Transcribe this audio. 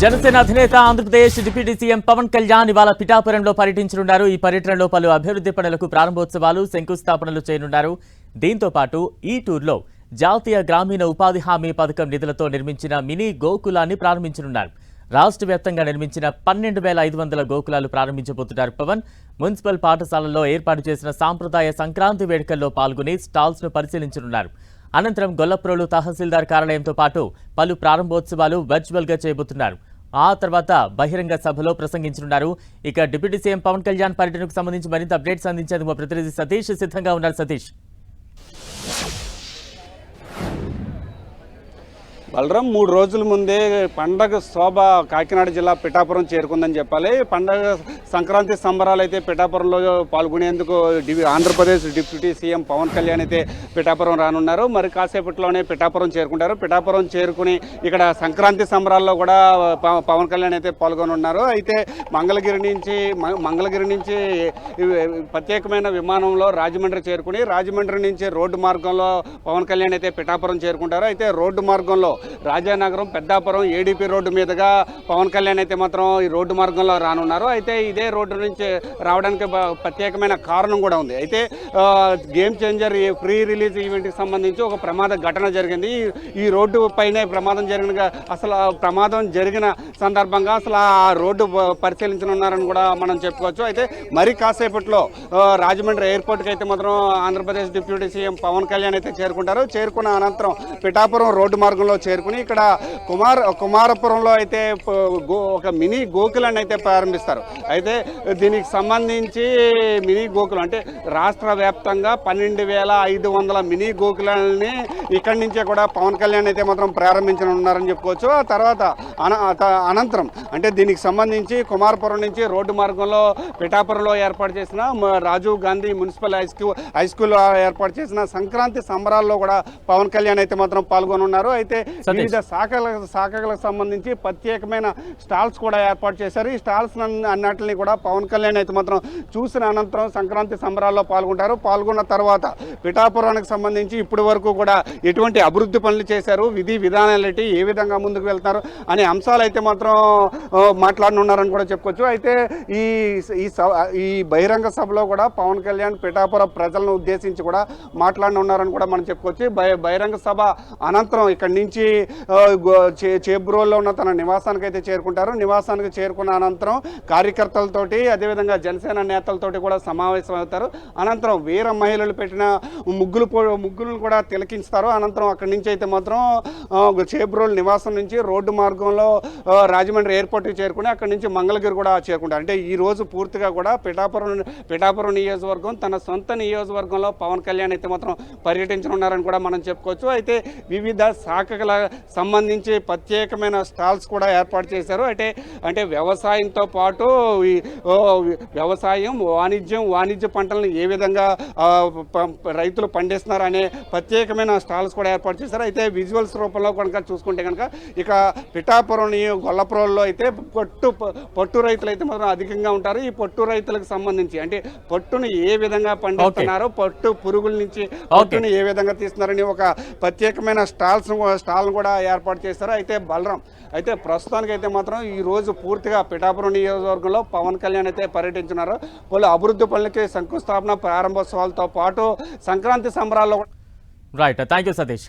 జనసేన అధినేత Andhra Pradesh deputy CM Pawan Kalyan ఇవాళ పిఠాపురంలో పర్యటించనున్నారు. ఈ పర్యటనలో పలు అభివృద్ధి పనులకు ప్రారంభోత్సవాలు, శంకుస్థాపనలు చేయనున్నారు. దీంతో పాటు ఈ టూర్లో జాతీయ గ్రామీణ ఉపాధి హామీ పథకం నిధులతో నిర్మించిన మినీ గోకులాన్ని ప్రారంభించనున్నారు. రాష్ట్ర వ్యాప్తంగా నిర్మించిన 12,500 గోకులాలు ప్రారంభించబోతున్నారు పవన్. మున్సిపల్ పాఠశాలల్లో ఏర్పాటు చేసిన సాంప్రదాయ సంక్రాంతి వేడుకల్లో పాల్గొని స్టాల్స్ ను పరిశీలించనున్నారు. అనంతరం గొల్లప్రోలు తహసీల్దార్ కార్యాలయంతో పాటు పలు ప్రారంభోత్సవాలు వర్చువల్ గా చేయబోతున్నారు. ఆ తర్వాత బహిరంగ సభలో ప్రసంగించనున్నారు. ఇక డిప్యూటీ సీఎం పవన్ కళ్యాణ్ పర్యటనకు సంబంధించి మరింత అప్డేట్స్ అందించేందుకు మా ప్రతినిధి సతీష్ సిద్ధంగా ఉన్నారు. సతీష్, బలరాం 3 రోజుల ముందే పండగ శోభ కాకినాడ జిల్లా పిఠాపురం చేరుకుందని చెప్పాలి. పండగ సంక్రాంతి సంబరాలు అయితే పిఠాపురంలో పాల్గొనేందుకు ఆంధ్రప్రదేశ్ డిప్యూటీ సీఎం పవన్ కళ్యాణ్ అయితే పిఠాపురం రానున్నారు. మరి కాసేపట్లోనే పిఠాపురం చేరుకుంటారు. పిఠాపురం చేరుకుని ఇక్కడ సంక్రాంతి సంబరాల్లో కూడా పవన్ కళ్యాణ్ అయితే పాల్గొనున్నారు. అయితే మంగళగిరి నుంచి ప్రత్యేకమైన విమానంలో రాజమండ్రి చేరుకుని రాజమండ్రి నుంచి రోడ్డు మార్గంలో పవన్ కళ్యాణ్ అయితే పిఠాపురం చేరుకుంటారు. అయితే రోడ్డు మార్గంలో రాజానగరం, పెద్దాపురం, ఏడీపీ రోడ్డు మీదుగా పవన్ కళ్యాణ్ అయితే మాత్రం ఈ రోడ్డు మార్గంలో రానున్నారు. అయితే ఇదే రోడ్డు నుంచి రావడానికి ప్రత్యేకమైన కారణం కూడా ఉంది. అయితే గేమ్ చేంజర్ ప్రీ రిలీజ్ ఈవెంట్కి సంబంధించి ఒక ప్రమాద ఘటన జరిగింది. ఈ రోడ్డు పైనే ప్రమాదం జరిగిన సందర్భంగా అసలు ఆ రోడ్డు పరిశీలించనున్నారని కూడా మనం చెప్పుకోవచ్చు. అయితే మరి కాసేపట్లో రాజమండ్రి ఎయిర్పోర్ట్కి అయితే మాత్రం ఆంధ్రప్రదేశ్ డిప్యూటీ సీఎం పవన్ కళ్యాణ్ అయితే చేరుకుంటారు. చేరుకున్న అనంతరం పిఠాపురం రోడ్డు మార్గంలో చేరుకుని ఇక్కడ కుమారపురంలో అయితే ఒక మినీ గోకులాన్ని అయితే ప్రారంభిస్తారు. అయితే దీనికి సంబంధించి మినీ గోకులం అంటే రాష్ట్ర వ్యాప్తంగా 12,500 మినీ గోకులాన్ని ఇక్కడి నుంచే కూడా పవన్ కళ్యాణ్ అయితే మాత్రం ప్రారంభించనున్నారని చెప్పుకోవచ్చు. ఆ తర్వాత అనంతరం అంటే దీనికి సంబంధించి కుమారపురం నుంచి రోడ్డు మార్గంలో పిఠాపురంలో ఏర్పాటు చేసిన రాజీవ్ గాంధీ మున్సిపల్ హై స్కూల్లో ఏర్పాటు చేసిన సంక్రాంతి సంబరాల్లో కూడా పవన్ కళ్యాణ్ అయితే మాత్రం పాల్గొనున్నారు. అయితే వివిధ శాఖలకు సంబంధించి ప్రత్యేకమైన స్టాల్స్ కూడా ఏర్పాటు చేశారు. ఈ స్టాల్స్ అన్నిటిని కూడా పవన్ కళ్యాణ్ అయితే మాత్రం చూసిన అనంతరం సంక్రాంతి సంబరాల్లో పాల్గొంటారు. పాల్గొన్న తర్వాత పిఠాపురానికి సంబంధించి ఇప్పటి వరకు కూడా ఎటువంటి అభివృద్ధి పనులు చేశారు, విధి విధానాలు ఏ విధంగా ముందుకు వెళ్తారు అనే అంశాలు అయితే మాత్రం మాట్లాడనున్నారని కూడా చెప్పుకోవచ్చు. అయితే ఈ బహిరంగ సభలో కూడా పవన్ కళ్యాణ్ పిఠాపుర ప్రజలను ఉద్దేశించి కూడా మాట్లాడనున్నారని కూడా మనం చెప్పుకోవచ్చు. బహిరంగ సభ అనంతరం ఇక్కడి నుంచి చేబ్రోల్లో ఉన్న తన నివాసానికి అయితే చేరుకుంటారు. నివాసానికి చేరుకున్న అనంతరం కార్యకర్తలతోటి అదేవిధంగా జనసేన నేతలతోటి కూడా సమావేశం అవుతారు. అనంతరం వీర మహిళలు పెట్టిన ముగ్గులను కూడా తిలకించుతారు. అనంతరం అక్కడి నుంచి అయితే మాత్రం చేబ్రోల్ నివాసం నుంచి రోడ్డు మార్గంలో రాజమండ్రి ఎయిర్పోర్ట్కి చేరుకుని అక్కడి నుంచి మంగళగిరి కూడా చేరుకుంటారు. అంటే ఈ రోజు పూర్తిగా కూడా పిఠాపురం నియోజకవర్గం తన సొంత నియోజకవర్గంలో పవన్ కళ్యాణ్ అయితే మాత్రం పర్యటించనున్నారని కూడా మనం చెప్పుకోవచ్చు. అయితే వివిధ శాఖల సంబంధించి ప్రత్యేకమైన స్టాల్స్ కూడా ఏర్పాటు చేశారు. అంటే వ్యవసాయంతో పాటు వ్యవసాయం, వాణిజ్య పంటలను ఏ విధంగా రైతులు పండిస్తున్నారు అనే ప్రత్యేకమైన స్టాల్స్ కూడా ఏర్పాటు చేశారు. అయితే విజువల్స్ రూపంలో కనుక చూసుకుంటే కనుక ఇక పిఠాపురం గొల్లప్రోల్లో అయితే పట్టు రైతులు అయితే మాత్రం అధికంగా ఉంటారు. ఈ పట్టు రైతులకు సంబంధించి అంటే పట్టును ఏ విధంగా పండిస్తున్నారో, పట్టు పురుగుల నుంచి పట్టును ఏ విధంగా తీస్తున్నారని ఒక ప్రత్యేకమైన స్టాల్ను కూడా ఏర్పాటు చేస్తారు. అయితే బలరాం అయితే ప్రస్తుతానికి అయితే మాత్రం ఈ రోజు పూర్తిగా పిఠాపురం నియోజకవర్గంలో పవన్ కళ్యాణ్ అయితే పర్యటించున్నారు. పలు అభివృద్ధి పనులకి శంకుస్థాపన, ప్రారంభోత్సవాలతో పాటు సంక్రాంతి సంబరాల్లో. Right, thank you Satish.